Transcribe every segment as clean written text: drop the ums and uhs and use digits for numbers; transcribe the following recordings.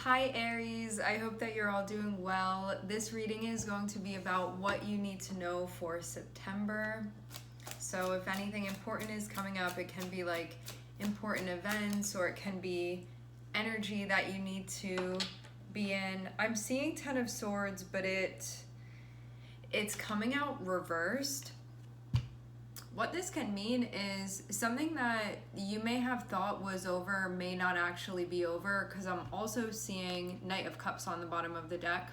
Hi Aries, I hope that you're all doing well. This reading is going to be about what you need to know for September. So if anything important is coming up, it can be like important events or it can be energy that you need to be in. I'm seeing Ten of Swords, but it's coming out reversed. What this can mean is something that you may have thought was over may not actually be over, because I'm also seeing Knight of Cups on the bottom of the deck.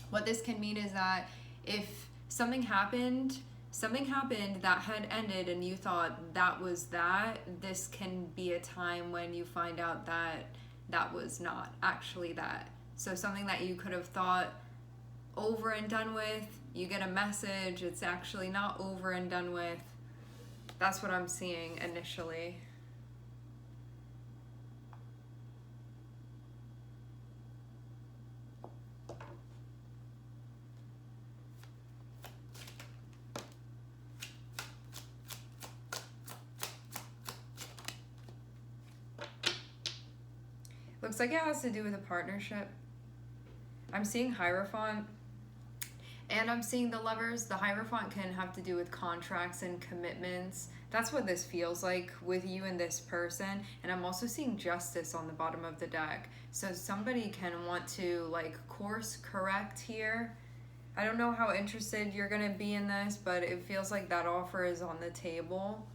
What this can mean is that if something happened that had ended and you thought that was that, this can be a time when you find out that that was not actually that. So something that you could have thought over and done with, you get a message, it's actually not over and done with. That's what I'm seeing initially. Looks like it has to do with a partnership. I'm seeing Hierophant. And I'm seeing the Lovers. The Hierophant can have to do with contracts and commitments. That's what this feels like with you and this person. And I'm also seeing Justice on the bottom of the deck. So somebody can want to like course correct here. I don't know how interested you're going to be in this, but it feels like that offer is on the table.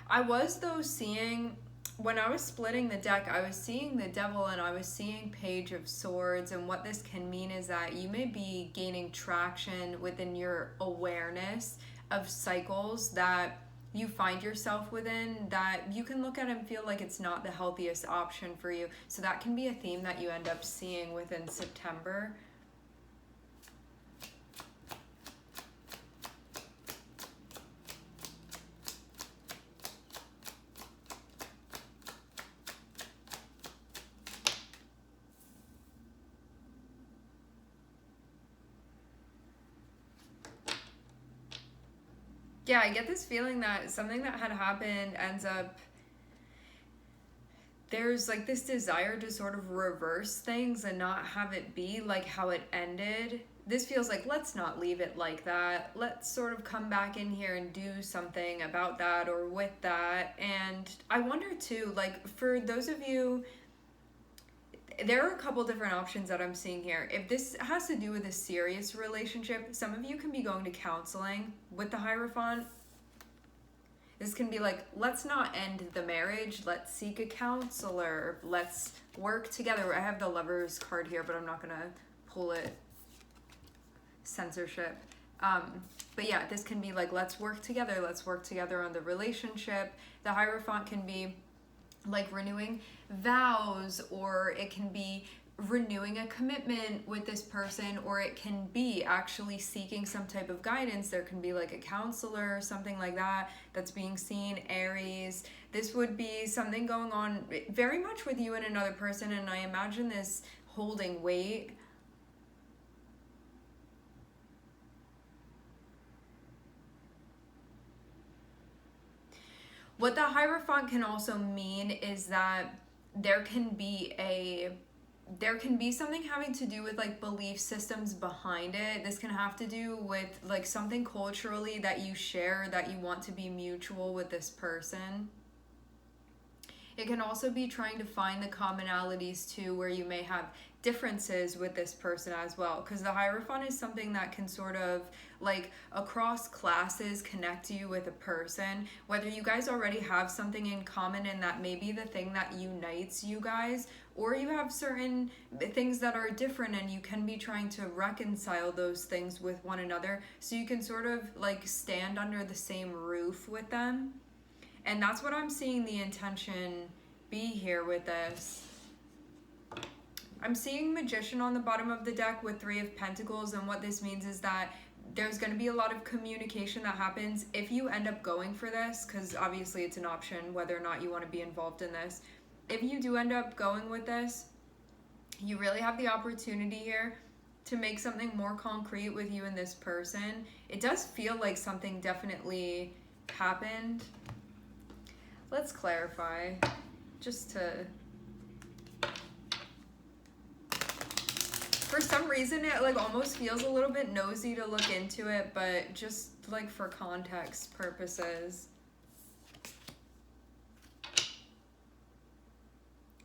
I was though seeing... When I was splitting the deck, I was seeing the Devil and I was seeing Page of Swords, and what this can mean is that you may be gaining traction within your awareness of cycles that you find yourself within, that you can look at and feel like it's not the healthiest option for you. So that can be a theme that you end up seeing within September. Yeah, I get this feeling that something that had happened ends up... There's like this desire to sort of reverse things and not have it be like how it ended. This feels like, let's not leave it like that. Let's sort of come back in here and do something about that or with that. And I wonder too, like for those of you... There are a couple different options that I'm seeing here. If this has to do with a serious relationship, some of you can be going to counseling with the Hierophant. This can be like, let's not end the marriage. Let's seek a counselor. Let's work together. I have the Lovers card here, but I'm not going to pull it. Censorship. But yeah, this can be like, let's work together. Let's work together on the relationship. The Hierophant can be like renewing vows, or it can be renewing a commitment with this person, or it can be actually seeking some type of guidance. There can be like a counselor or something like that that's being seen. Aries, this would be something going on very much with you and another person, and I imagine this holding weight. What the Hierophant can also mean is that there can be something having to do with like belief systems behind it. This can have to do with like something culturally that you share, that you want to be mutual with this person. It can also be trying to find the commonalities too, where you may have differences with this person as well, because the Hierophant is something that can sort of like across classes connect you with a person, whether you guys already have something in common and that may be the thing that unites you guys, or you have certain things that are different and you can be trying to reconcile those things with one another so you can sort of like stand under the same roof with them. And that's what I'm seeing the intention be here with this. I'm seeing Magician on the bottom of the deck with Three of Pentacles, and what this means is that there's going to be a lot of communication that happens if you end up going for this, because obviously it's an option whether or not you want to be involved in this. If you do end up going with this, you really have the opportunity here to make something more concrete with you and this person. It does feel like something definitely happened. Let's clarify, just to For some reason, it like almost feels a little bit nosy to look into it, but just like for context purposes.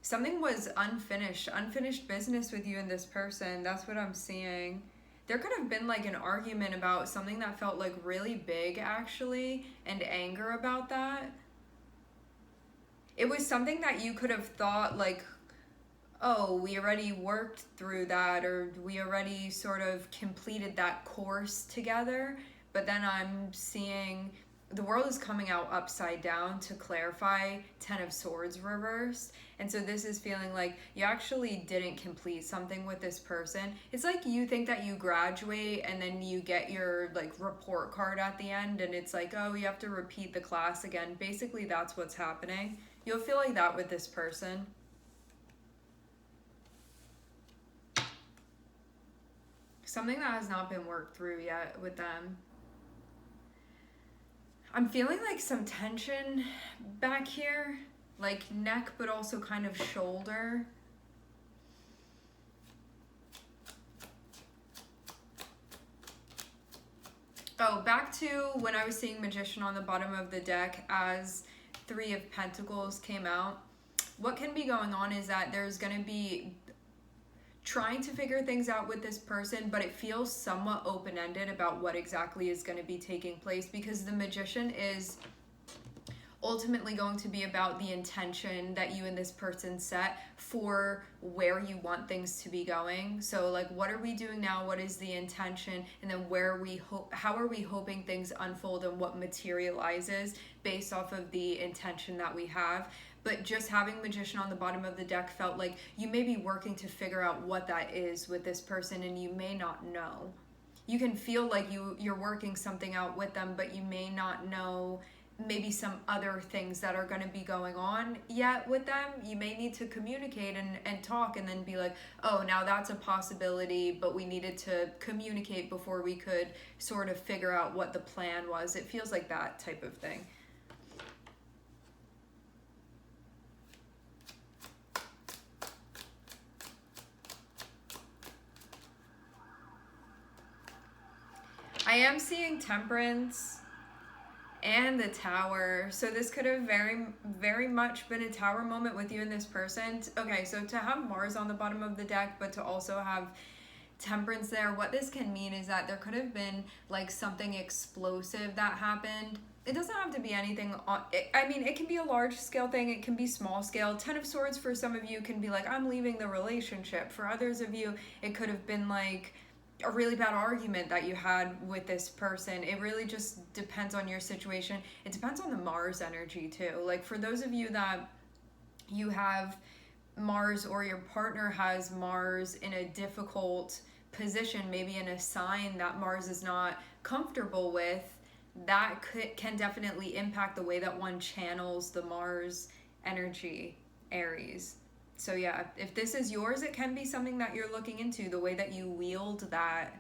Something was unfinished business with you and this person. That's what I'm seeing. There could have been like an argument about something that felt like really big actually, and anger about that. It was something that you could have thought like, oh, we already worked through that, or we already sort of completed that course together. But then I'm seeing the world is coming out upside down to clarify 10 of Swords reversed. And so this is feeling like you actually didn't complete something with this person. It's like you think that you graduate and then you get your like report card at the end and it's like, oh, you have to repeat the class again. Basically, that's what's happening. You'll feel like that with this person. Something that has not been worked through yet with them. I'm feeling like some tension back here, like neck, but also kind of shoulder. Oh, back to when I was seeing Magician on the bottom of the deck as 3 of Pentacles came out. What can be going on is that there's going to be trying to figure things out with this person, but it feels somewhat open-ended about what exactly is going to be taking place, because the Magician is ultimately going to be about the intention that you and this person set for where you want things to be going. So like, what are we doing now? What is the intention? And then where are we how are we hoping things unfold and what materializes based off of the intention that we have. But just having Magician on the bottom of the deck felt like you may be working to figure out what that is with this person, and you may not know. You can feel like you're working something out with them, but you may not know maybe some other things that are going to be going on yet with them. You may need to communicate and talk and then be like, oh, now that's a possibility, but we needed to communicate before we could sort of figure out what the plan was. It feels like that type of thing. I am seeing Temperance and the Tower. So this could have very much been a Tower moment with you and this person. Okay, so to have Mars on the bottom of the deck, but to also have Temperance there, what this can mean is that there could have been like something explosive that happened. It doesn't have to be anything I mean, it can be a large scale thing, it can be small scale. 10 of Swords for some of you can be like, I'm leaving the relationship. For others of you, it could have been like a really bad argument that you had with this person. It really just depends on your situation. It depends on the Mars energy too. Like for those of you that you have Mars, or your partner has Mars in a difficult position, maybe in a sign that Mars is not comfortable with, that can definitely impact the way that one channels the Mars energy, Aries. So yeah, if this is yours, it can be something that you're looking into, the way that you wield that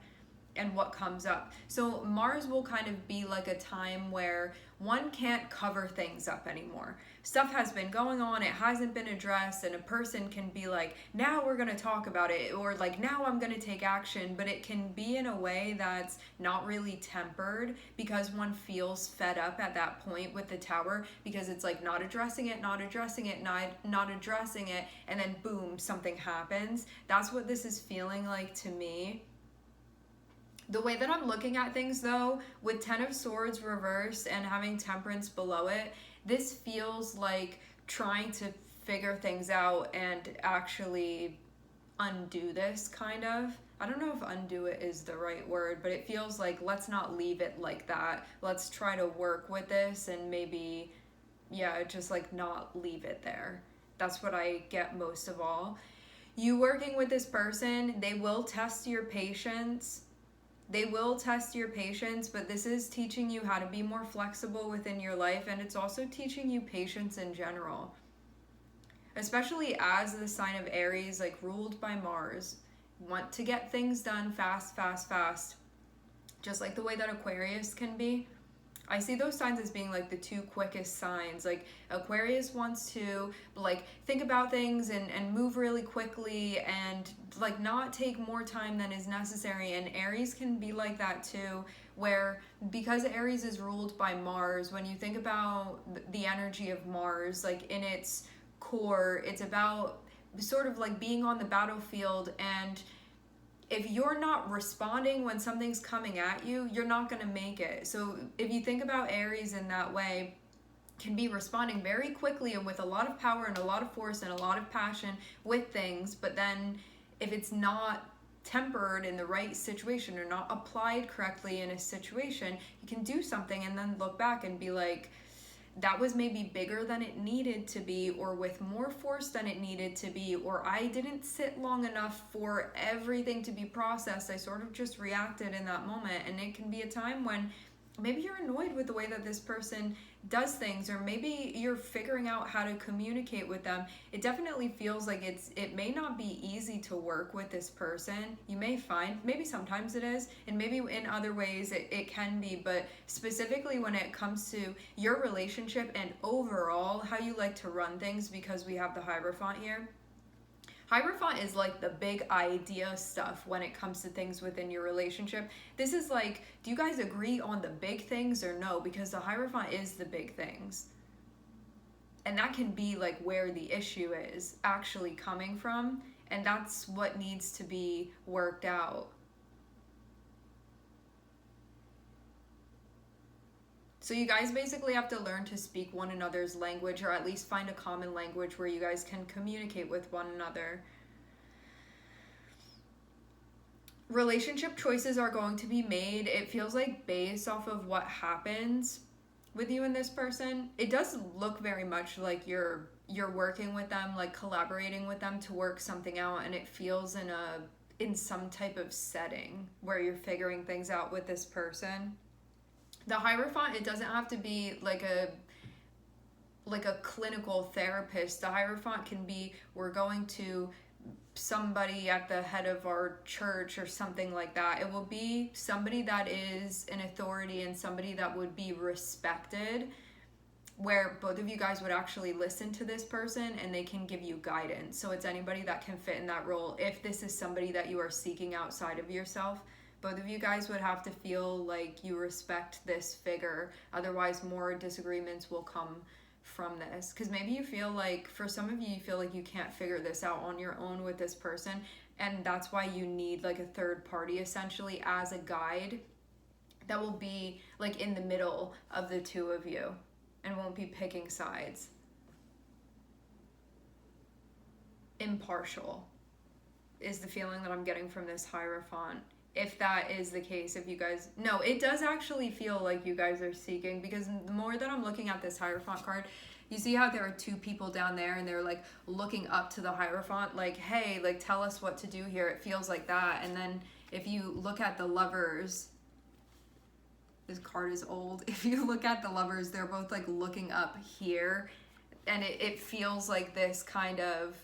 and what comes up. So Mars will kind of be like a time where one can't cover things up anymore. Stuff has been going on, it hasn't been addressed, and a person can be like, now we're going to talk about it, or like, now I'm going to take action. But it can be in a way that's not really tempered, because one feels fed up at that point with the Tower, because it's like not addressing it, not addressing it, not addressing it, and then boom, something happens. That's what this is feeling like to me. The way that I'm looking at things though, with 10 of Swords reversed and having Temperance below it, this feels like trying to figure things out and actually undo this, kind of. I don't know if undo it is the right word, but it feels like, let's not leave it like that. Let's try to work with this and maybe, yeah, just like not leave it there. That's what I get most of all. You working with this person, they will test your patience. They will test your patience, but this is teaching you how to be more flexible within your life, and it's also teaching you patience in general. Especially as the sign of Aries, like ruled by Mars, want to get things done fast, fast, fast. Just like the way that Aquarius can be. I see those signs as being like the two quickest signs. Like Aquarius wants to like think about things and move really quickly and like not take more time than is necessary. And Aries can be like that too, where because Aries is ruled by Mars, when you think about the energy of Mars, like in its core, it's about sort of like being on the battlefield, and if you're not responding when something's coming at you, you're not going to make it. So if you think about Aries in that way, can be responding very quickly and with a lot of power and a lot of force and a lot of passion with things, but then if it's not tempered in the right situation or not applied correctly in a situation, you can do something and then look back and be like, that was maybe bigger than it needed to be, or with more force than it needed to be, or I didn't sit long enough for everything to be processed. I sort of just reacted in that moment. And it can be a time when maybe you're annoyed with the way that this person does things, or maybe you're figuring out how to communicate with them. It definitely feels like it may not be easy to work with this person. You may find maybe sometimes it is, and maybe in other ways it can be, but specifically when it comes to your relationship and overall how you like to run things, because we have the Hierophant here. Hierophant is like the big idea stuff when it comes to things within your relationship. This is like, do you guys agree on the big things or no? Because the Hierophant is the big things. And that can be like where the issue is actually coming from. And that's what needs to be worked out. So you guys basically have to learn to speak one another's language, or at least find a common language where you guys can communicate with one another. Relationship choices are going to be made, it feels like, based off of what happens with you and this person. It does look very much like you're working with them, like collaborating with them to work something out, and it feels in some type of setting where you're figuring things out with this person. The Hierophant, it doesn't have to be like a clinical therapist. The Hierophant can be, we're going to somebody at the head of our church or something like that. It will be somebody that is an authority and somebody that would be respected, where both of you guys would actually listen to this person and they can give you guidance. So it's anybody that can fit in that role. If this is somebody that you are seeking outside of yourself, both of you guys would have to feel like you respect this figure. Otherwise, more disagreements will come from this. Because maybe you feel like, for some of you, you feel like you can't figure this out on your own with this person. And that's why you need like a third party, essentially, as a guide that will be like in the middle of the two of you and won't be picking sides. Impartial is the feeling that I'm getting from this Hierophant. If that is the case, if you guys... No, it does actually feel like you guys are seeking, because the more that I'm looking at this Hierophant card, you see how there are two people down there and they're like looking up to the Hierophant, like, hey, like, tell us what to do here. It feels like that. And then if you look at the Lovers, this card is old. If you look at the Lovers, they're both like looking up here, and it feels like this kind of,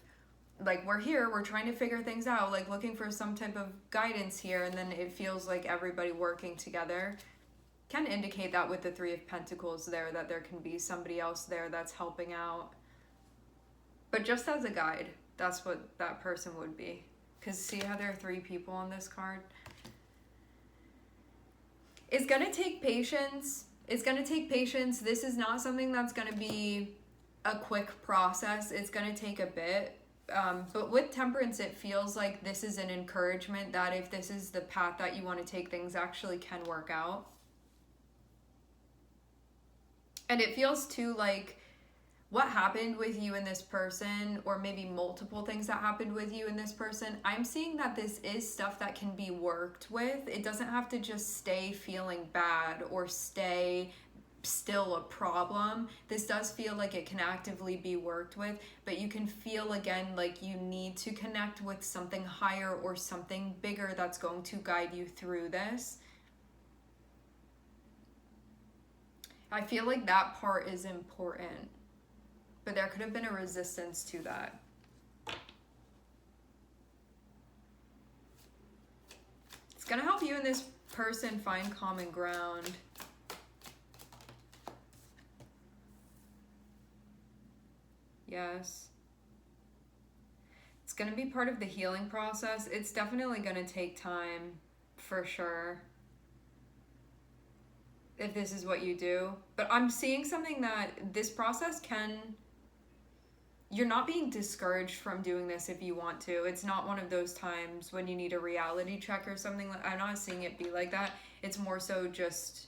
like, we're here, we're trying to figure things out, like looking for some type of guidance here, and then it feels like everybody working together. Can indicate that with the Three of Pentacles there, that there can be somebody else there that's helping out. But just as a guide, that's what that person would be. Because see how there are three people on this card? It's going to take patience. It's going to take patience. This is not something that's going to be a quick process. It's going to take a bit. But with Temperance, it feels like this is an encouragement that if this is the path that you want to take, things actually can work out. And it feels too like what happened with you and this person, or maybe multiple things that happened with you and this person, I'm seeing that this is stuff that can be worked with. It doesn't have to just stay feeling bad or stay still a problem. This does feel like it can actively be worked with, but you can feel again like you need to connect with something higher or something bigger that's going to guide you through this. I feel like that part is important, but there could have been a resistance to that. It's gonna help you and this person find common ground. Yes. It's going to be part of the healing process. It's definitely going to take time, for sure, if this is what you do. But I'm seeing something that this process can... You're not being discouraged from doing this if you want to. It's not one of those times when you need a reality check or something. I'm not seeing it be like that. It's more so just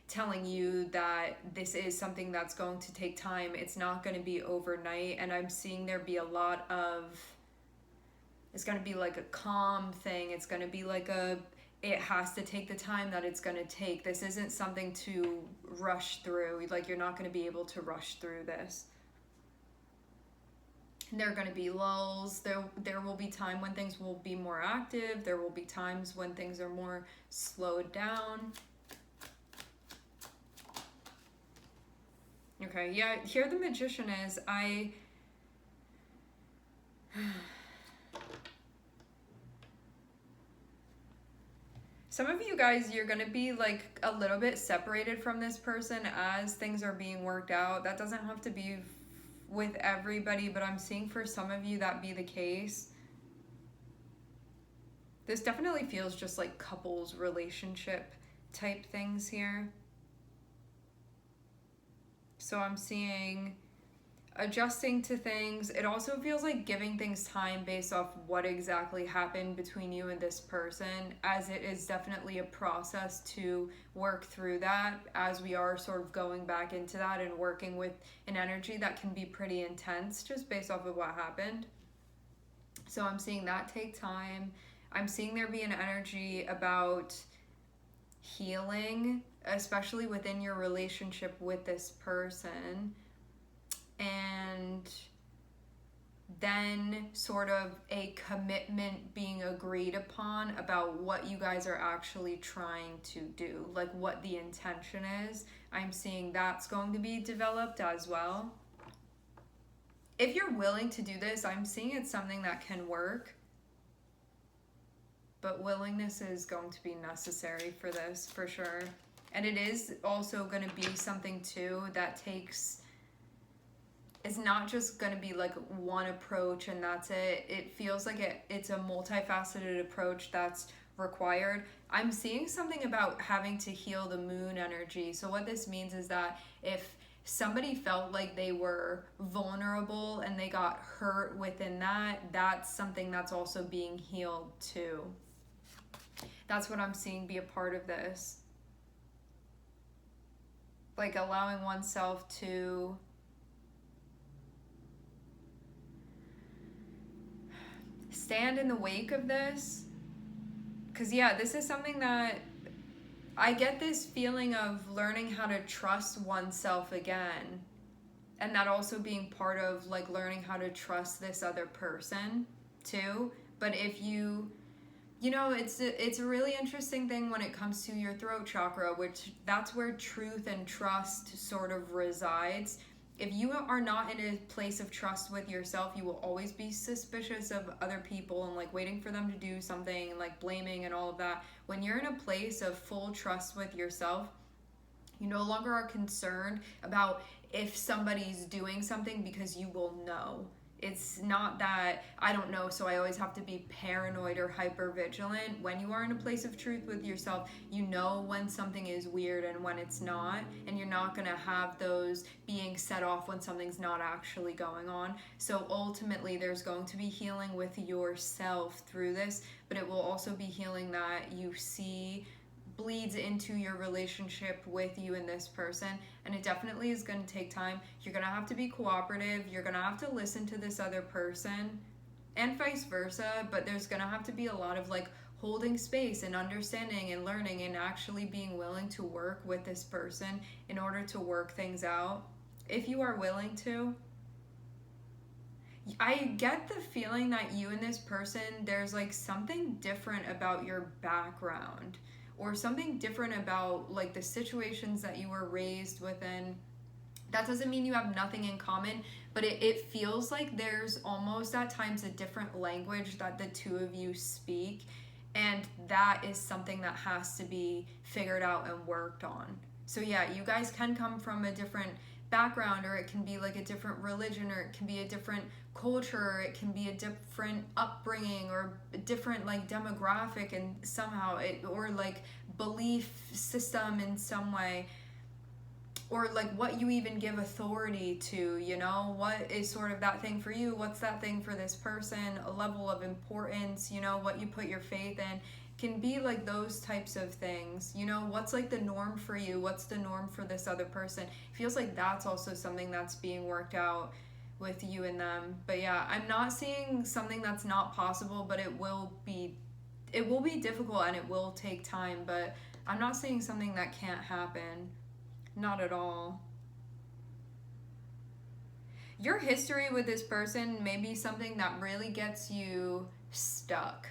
telling you that this is something that's going to take time. It's not going to be overnight. And I'm seeing there be a lot of... It's going to be like a calm thing. It's going to be like a... It has to take the time that it's going to take. This isn't something to rush through. Like, you're not going to be able to rush through this. There are going to be lulls. There will be time when things will be more active. There will be times when things are more slowed down. Okay, yeah, here the Magician is. Some of you guys, you're going to be like a little bit separated from this person as things are being worked out. That doesn't have to be with everybody, but I'm seeing for some of you that be the case. This definitely feels just like couples relationship type things here. So I'm seeing adjusting to things. It also feels like giving things time based off what exactly happened between you and this person, as it is definitely a process to work through that, as we are sort of going back into that and working with an energy that can be pretty intense just based off of what happened. So I'm seeing that take time. I'm seeing there be an energy about healing, especially within your relationship with this person. And then sort of a commitment being agreed upon about what you guys are actually trying to do, like what the intention is. I'm seeing that's going to be developed as well. If you're willing to do this, I'm seeing it's something that can work, but willingness is going to be necessary for this, for sure. And it is also going to be something too that takes... It's not just going to be like one approach and that's it. It feels like it's a multifaceted approach that's required. I'm seeing something about having to heal the moon energy. So what this means is that if somebody felt like they were vulnerable and they got hurt within that, that's something that's also being healed too. That's what I'm seeing be a part of this. Like allowing oneself to... stand in the wake of this, because yeah, this is something that I get this feeling of learning how to trust oneself again, and that also being part of like learning how to trust this other person too. But if you know, it's a really interesting thing when it comes to your throat chakra, which that's where truth and trust sort of resides. If you are not in a place of trust with yourself, you will always be suspicious of other people and like waiting for them to do something and like blaming and all of that. When you're in a place of full trust with yourself, you no longer are concerned about if somebody's doing something, because you will know. It's not that I don't know, so I always have to be paranoid or hyper vigilant. When you are in a place of truth with yourself, you know when something is weird and when it's not, and you're not going to have those being set off when something's not actually going on. So ultimately, there's going to be healing with yourself through this, but it will also be healing that you see bleeds into your relationship with you and this person, and it definitely is going to take time. You're going to have to be cooperative. You're going to have to listen to this other person and vice versa, but there's going to have to be a lot of like holding space and understanding and learning and actually being willing to work with this person in order to work things out, if you are willing to. I get the feeling that you and this person, there's like something different about your background, or something different about like the situations that you were raised within. That doesn't mean you have nothing in common, but it feels like there's almost at times a different language that the two of you speak, and that is something that has to be figured out and worked on. So yeah, you guys can come from a different background, or it can be like a different religion, or it can be a different culture, or it can be a different upbringing, or a different like demographic, and somehow it, or like belief system in some way, or like what you even give authority to, you know, what is sort of that thing for you, what's that thing for this person, a level of importance, you know, what you put your faith in, can be like those types of things, you know, what's like the norm for you, what's the norm for this other person. It feels like that's also something that's being worked out with you and them. But yeah, I'm not seeing something that's not possible, but it will be difficult and it will take time, but I'm not seeing something that can't happen. Not at all. Your history with this person may be something that really gets you stuck.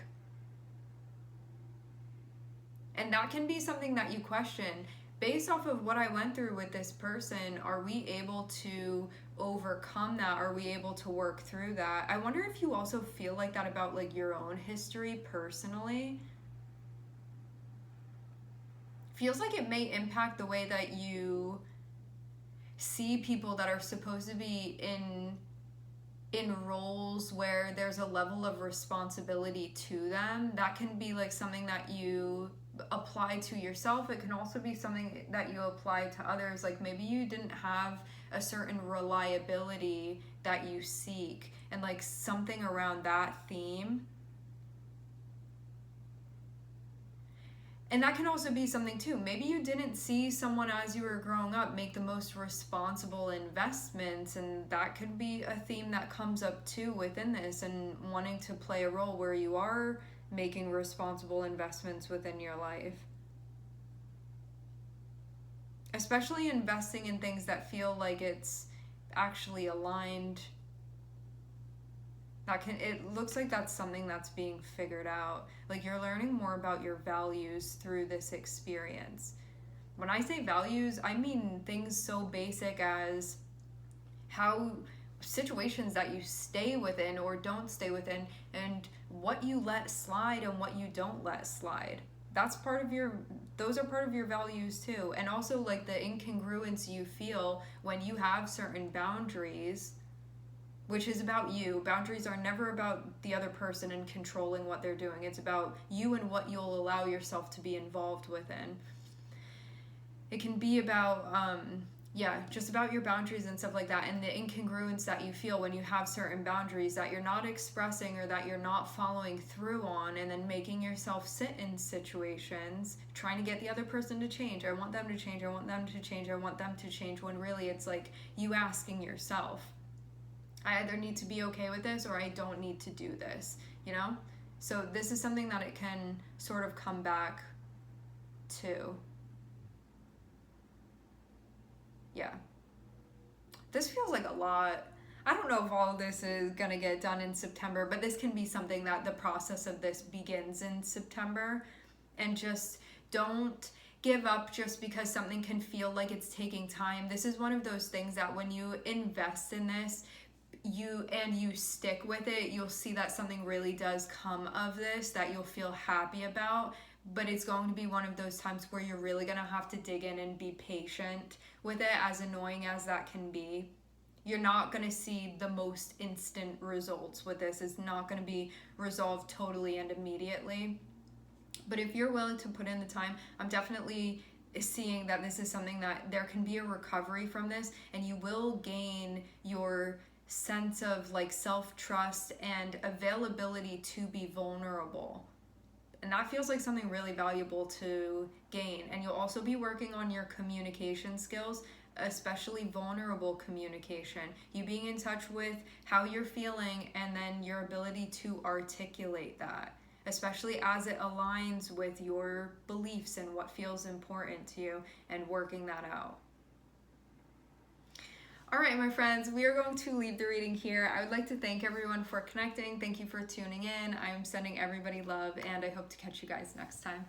And that can be something that you question. Based off of what I went through with this person, are we able to overcome that? Are we able to work through that? I wonder if you also feel like that about like your own history personally. Feels like it may impact the way that you see people that are supposed to be in roles where there's a level of responsibility to them. That can be like something that you apply to yourself. It can also be something that you apply to others. Like maybe you didn't have a certain reliability that you seek, and like something around that theme. And that can also be something too. Maybe you didn't see someone as you were growing up make the most responsible investments, and that could be a theme that comes up too within this, and wanting to play a role where you are making responsible investments within your life. Especially investing in things that feel like it's actually aligned. It looks like that's something that's being figured out. Like you're learning more about your values through this experience. When I say values, I mean things so basic as how situations that you stay within or don't stay within, and what you let slide and what you don't let slide. Those are part of your values too. And also like the incongruence you feel when you have certain boundaries, which is about you. Boundaries are never about the other person and controlling what they're doing. It's about you and what you'll allow yourself to be involved within. It can be about, just about your boundaries and stuff like that, and the incongruence that you feel when you have certain boundaries that you're not expressing or that you're not following through on, and then making yourself sit in situations trying to get the other person to change. I want them to change, I want them to change, I want them to change, when really it's like you asking yourself, I either need to be okay with this or I don't need to do this, you know? So this is something that it can sort of come back to. Yeah. This feels like a lot. I don't know if all of this is going to get done in September, but this can be something that the process of this begins in September. And just don't give up just because something can feel like it's taking time. This is one of those things that when you invest in this, you stick with it, you'll see that something really does come of this that you'll feel happy about. But it's going to be one of those times where you're really going to have to dig in and be patient with it, as annoying as that can be. You're not going to see the most instant results with this. It's not going to be resolved totally and immediately. But if you're willing to put in the time, I'm definitely seeing that this is something that there can be a recovery from this, and you will gain your sense of like self-trust and availability to be vulnerable. And that feels like something really valuable to gain. And you'll also be working on your communication skills, especially vulnerable communication. You being in touch with how you're feeling, and then your ability to articulate that, especially as it aligns with your beliefs and what feels important to you, and working that out. All right, my friends, we are going to leave the reading here. I would like to thank everyone for connecting. Thank you for tuning in. I'm sending everybody love, and I hope to catch you guys next time.